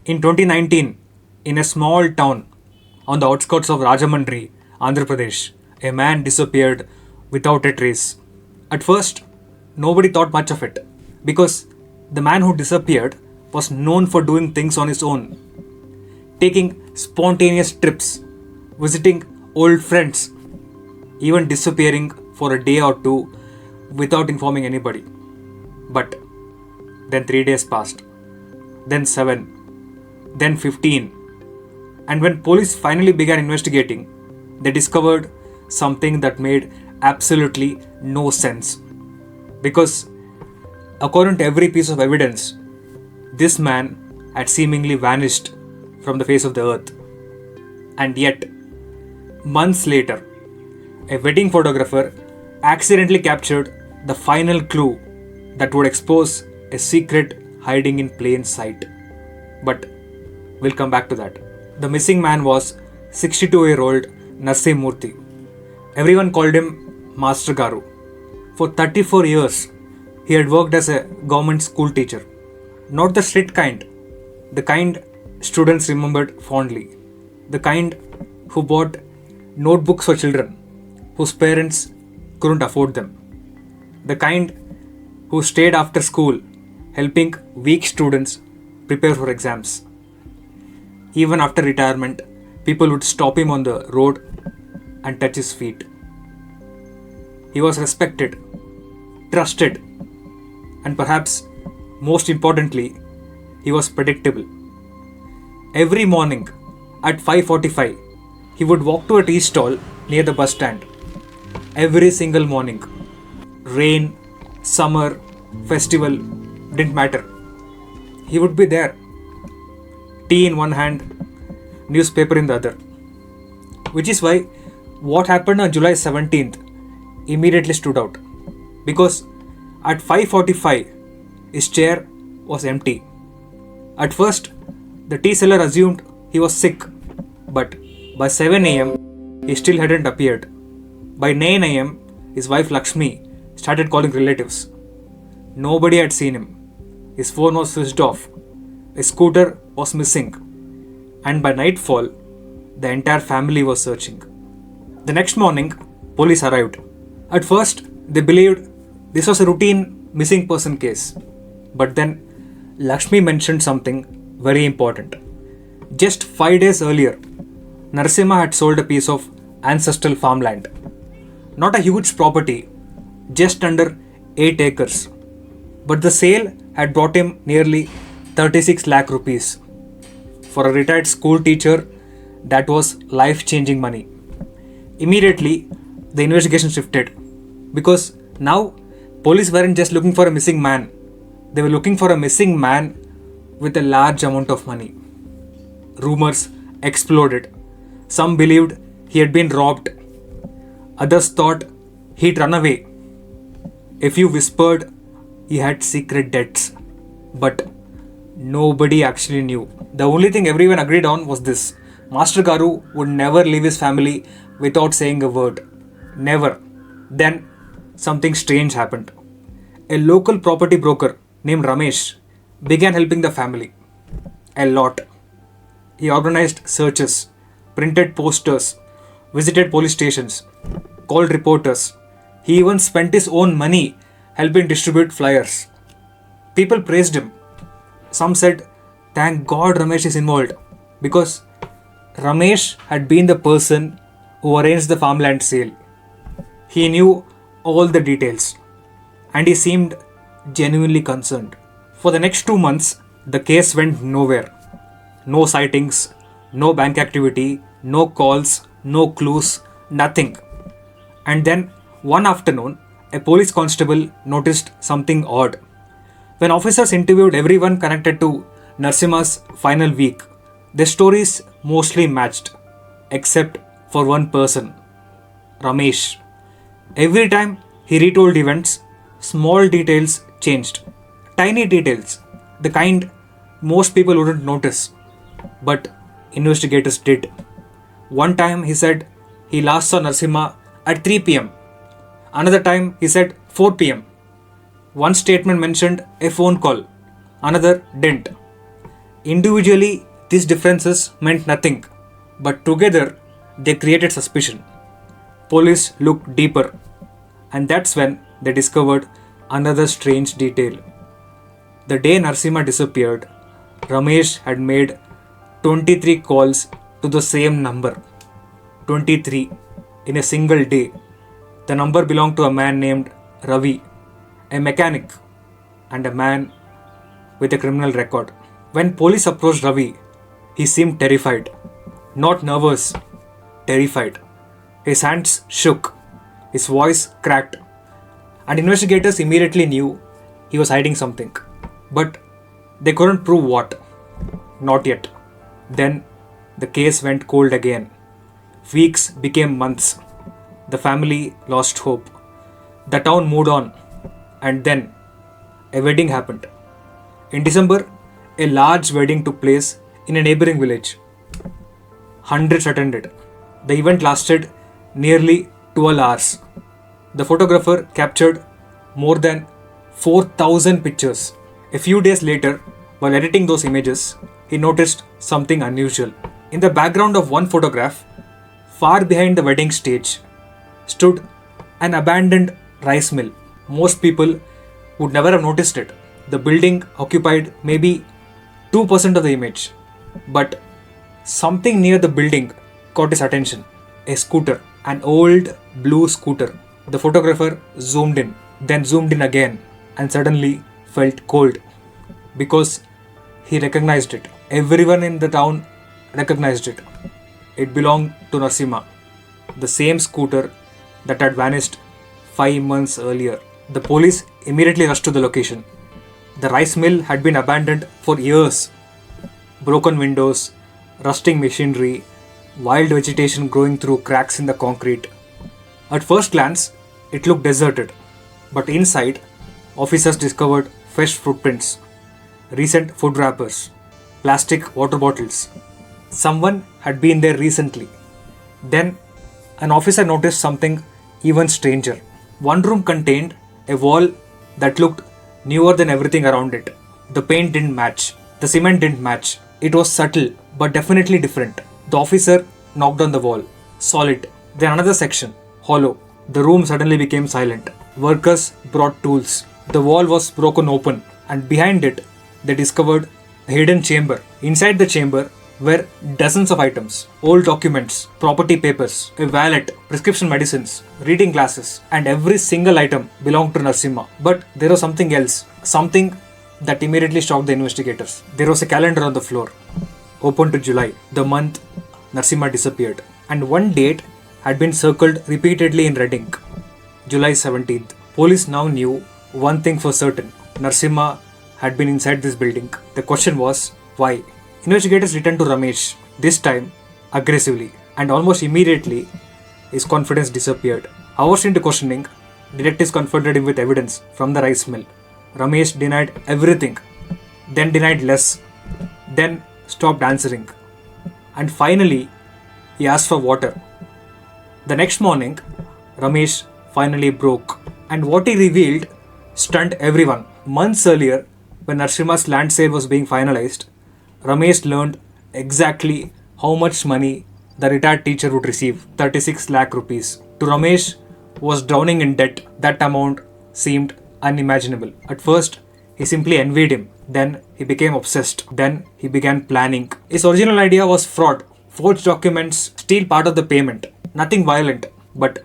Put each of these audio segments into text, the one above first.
In 2019, in a small town on the outskirts of Rajahmundry, Andhra Pradesh, a man disappeared without a trace. At first, nobody thought much of it because the man who disappeared was known for doing things on his own, taking spontaneous trips, visiting old friends, even disappearing for a day or two without informing anybody. But then 3 days passed, then 7, then 15, and when police finally began investigating, they discovered something that made absolutely no sense. Because, according to every piece of evidence, this man had seemingly vanished from the face of the earth. And yet, months later, a wedding photographer accidentally captured the final clue that would expose a secret hiding in plain sight. But we'll come back to that. The missing man was 62-year-old Narasimha Murthy. Everyone called him Master Garu. For 34 years, he had worked as a government school teacher. Not the strict kind, the kind students remembered fondly, the kind who bought notebooks for children whose parents couldn't afford them, the kind who stayed after school helping weak students prepare for exams. Even after retirement, people would stop him on the road and touch his feet. He was respected, trusted, and perhaps most importantly, he was predictable. Every morning at 5:45, he would walk to a tea stall near the bus stand. Every single morning. Rain, summer, festival, didn't matter. He would be there. Tea in one hand, newspaper in the other. Which is why what happened on July 17th immediately stood out. Because at 5:45, his chair was empty. At first, the tea seller assumed he was sick, but by 7 am, he still hadn't appeared. By 9 am, his wife Lakshmi started calling relatives. Nobody had seen him. His phone was switched off. His scooter was missing. And by nightfall, the entire family was searching. The next morning, police arrived. At first, they believed this was a routine missing person case. But then, Lakshmi mentioned something very important. Just 5 days earlier, Narasimha had sold a piece of ancestral farmland. Not a huge property, just under 8 acres. But the sale had brought him nearly 36 lakh rupees. For a retired school teacher, that was life-changing money. Immediately, the investigation shifted. Because now, police weren't just looking for a missing man. They were looking for a missing man with a large amount of money. Rumors exploded. Some believed he had been robbed. Others thought he'd run away. A few whispered he had secret debts. But nobody actually knew. The only thing everyone agreed on was this. Master Garu would never leave his family without saying a word. Never. Then something strange happened. A local property broker named Ramesh began helping the family. A lot. He organized searches, printed posters, visited police stations, called reporters. He even spent his own money helping distribute flyers. People praised him. Some said, "Thank God Ramesh is involved," because Ramesh had been the person who arranged the farmland sale. He knew all the details and he seemed genuinely concerned. For the next 2 months, the case went nowhere. No sightings, no bank activity, no calls, no clues, nothing. And then, one afternoon, a police constable noticed something odd. When officers interviewed everyone connected to Narasimha's final week, their stories mostly matched, except for one person, Ramesh. Every time he retold events, small details changed. Tiny details, the kind most people wouldn't notice. But investigators did. One time he said he last saw Narasimha at 3 pm. Another time he said 4 pm. One statement mentioned a phone call, another didn't. Individually, these differences meant nothing, but together they created suspicion. Police looked deeper, and that's when they discovered another strange detail. The day Narasimha disappeared, Ramesh had made 23 calls to the same number. 23 in a single day. The number belonged to a man named Ravi, a mechanic, and a man with a criminal record. When police approached Ravi, he seemed terrified. Not nervous, terrified. His hands shook, his voice cracked, and investigators immediately knew he was hiding something. But they couldn't prove what. Not yet. Then the case went cold again. Weeks became months. The family lost hope. The town moved on. And then a wedding happened. In December, a large wedding took place in a neighboring village. Hundreds attended. The event lasted nearly 12 hours. The photographer captured more than 4,000 pictures. A few days later, while editing those images, he noticed something unusual. In the background of one photograph, far behind the wedding stage, stood an abandoned rice mill. Most people would never have noticed it. The building occupied maybe 2% of the image. But something near the building caught his attention. A scooter, an old blue scooter. The photographer zoomed in, then zoomed in again, and suddenly felt cold because he recognized it. Everyone in the town recognized it. It belonged to Narasimha, the same scooter that had vanished 5 months earlier. The police immediately rushed to the location. The rice mill had been abandoned for years. Broken windows, rusting machinery, wild vegetation growing through cracks in the concrete. At first glance, it looked deserted, but inside, officers discovered fresh footprints, recent food wrappers, plastic water bottles. Someone had been there recently. Then, an officer noticed something even stranger. One room contained a wall that looked newer than everything around it. The paint didn't match. The cement didn't match. It was subtle, but definitely different. The officer knocked on the wall. Solid. Then another section. Hollow. The room suddenly became silent. Workers brought tools. The wall was broken open, and behind it, they discovered a hidden chamber. Inside the chamber were dozens of items. Old documents, property papers, a wallet, prescription medicines, reading glasses, and every single item belonged to Narasimha. But there was something else. Something that immediately shocked the investigators. There was a calendar on the floor, open to July, the month Narasimha disappeared. And one date had been circled repeatedly in red ink, July 17th. Police now knew one thing for certain. Narasimha had been inside this building. The question was, why? Investigators returned to Ramesh, this time aggressively, and almost immediately his confidence disappeared. Hours into questioning, detectives confronted him with evidence from the rice mill. Ramesh denied everything, then denied less, then stopped answering, and finally he asked for water. The next morning, Ramesh finally broke, and what he revealed stunned everyone. Months earlier, when Narasimha's land sale was being finalized, Ramesh learned exactly how much money the retired teacher would receive, 36 lakh rupees. To Ramesh, who was drowning in debt, that amount seemed unimaginable. At first, he simply envied him. Then he became obsessed. Then he began planning. His original idea was fraud, forged documents, steal part of the payment. Nothing violent, but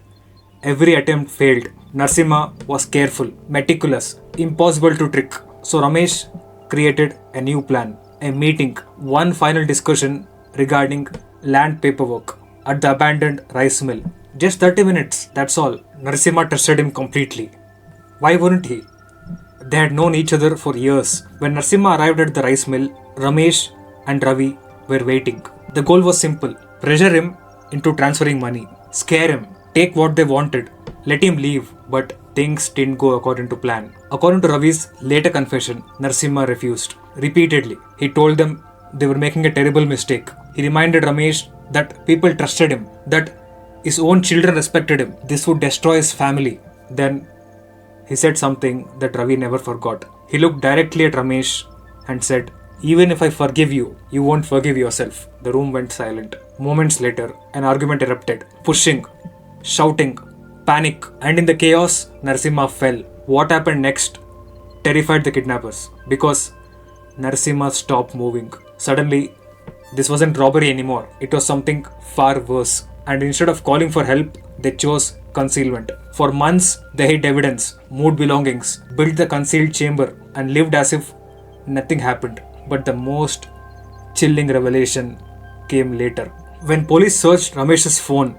every attempt failed. Narasimha was careful, meticulous, impossible to trick. So Ramesh created a new plan. A meeting, one final discussion regarding land paperwork at the abandoned rice mill. Just 30 minutes, that's all. Narasimha trusted him completely. Why wouldn't he? They had known each other for years. When Narasimha arrived at the rice mill, Ramesh and Ravi were waiting. The goal was simple. Pressure him into transferring money. Scare him. Take what they wanted. Let him leave. But things didn't go according to plan. According to Ravi's later confession, Narasimha refused. Repeatedly, he told them they were making a terrible mistake. He reminded Ramesh that people trusted him, that his own children respected him. This would destroy his family. Then he said something that Ravi never forgot. He looked directly at Ramesh and said, Even if I forgive you, you won't forgive yourself. The room went silent. Moments later, an argument erupted. Pushing, shouting, panic, and in the chaos, Narasimha fell. What happened next terrified the kidnappers because Narasimha stopped moving. Suddenly, this wasn't robbery anymore. It was something far worse. And instead of calling for help, they chose concealment. For months, they hid evidence, moved belongings, built the concealed chamber, and lived as if nothing happened. But the most chilling revelation came later. When police searched Ramesh's phone,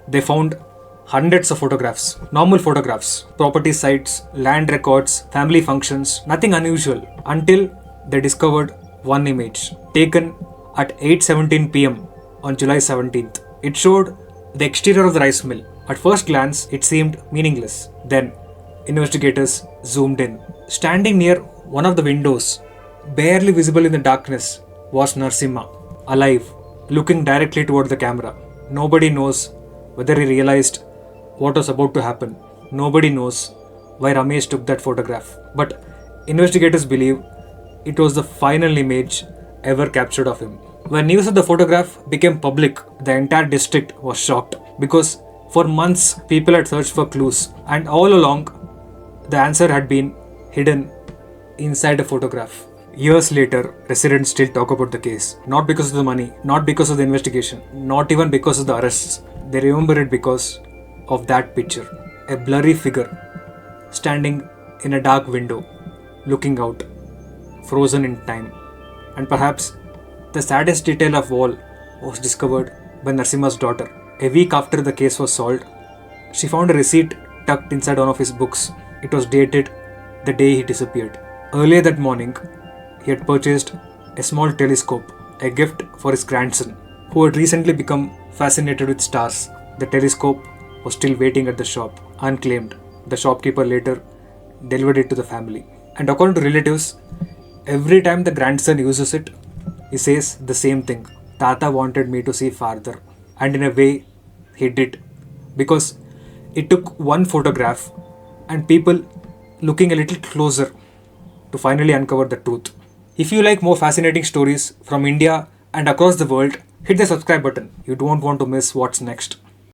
they found hundreds of photographs, normal photographs, property sites, land records, family functions, nothing unusual until they discovered one image taken at 8:17 pm on July 17th. It showed the exterior of the rice mill. At first glance, it seemed meaningless. Then, investigators zoomed in. Standing near one of the windows, barely visible in the darkness, was Narasimha, alive, looking directly toward the camera. Nobody knows whether he realized what was about to happen. Nobody knows why Ramesh took that photograph. But investigators believe it was the final image ever captured of him. When news of the photograph became public, the entire district was shocked because for months people had searched for clues, and all along the answer had been hidden inside a photograph. Years later, residents still talk about the case. Not because of the money, not because of the investigation, not even because of the arrests. They remember it because of that picture. A blurry figure standing in a dark window, looking out, frozen in time. And perhaps the saddest detail of all was discovered by Narasimha's daughter. A week after the case was solved, she found a receipt tucked inside one of his books. It was dated the day he disappeared. Earlier that morning, he had purchased a small telescope, a gift for his grandson, who had recently become fascinated with stars. The telescope was still waiting at the shop, unclaimed. The shopkeeper later delivered it to the family. And according to relatives, every time the grandson uses it, he says the same thing. Tata wanted me to see farther. And in a way, he did. Because it took one photograph and people looking a little closer to finally uncover the truth. If you like more fascinating stories from India and across the world, hit the subscribe button. You don't want to miss what's next.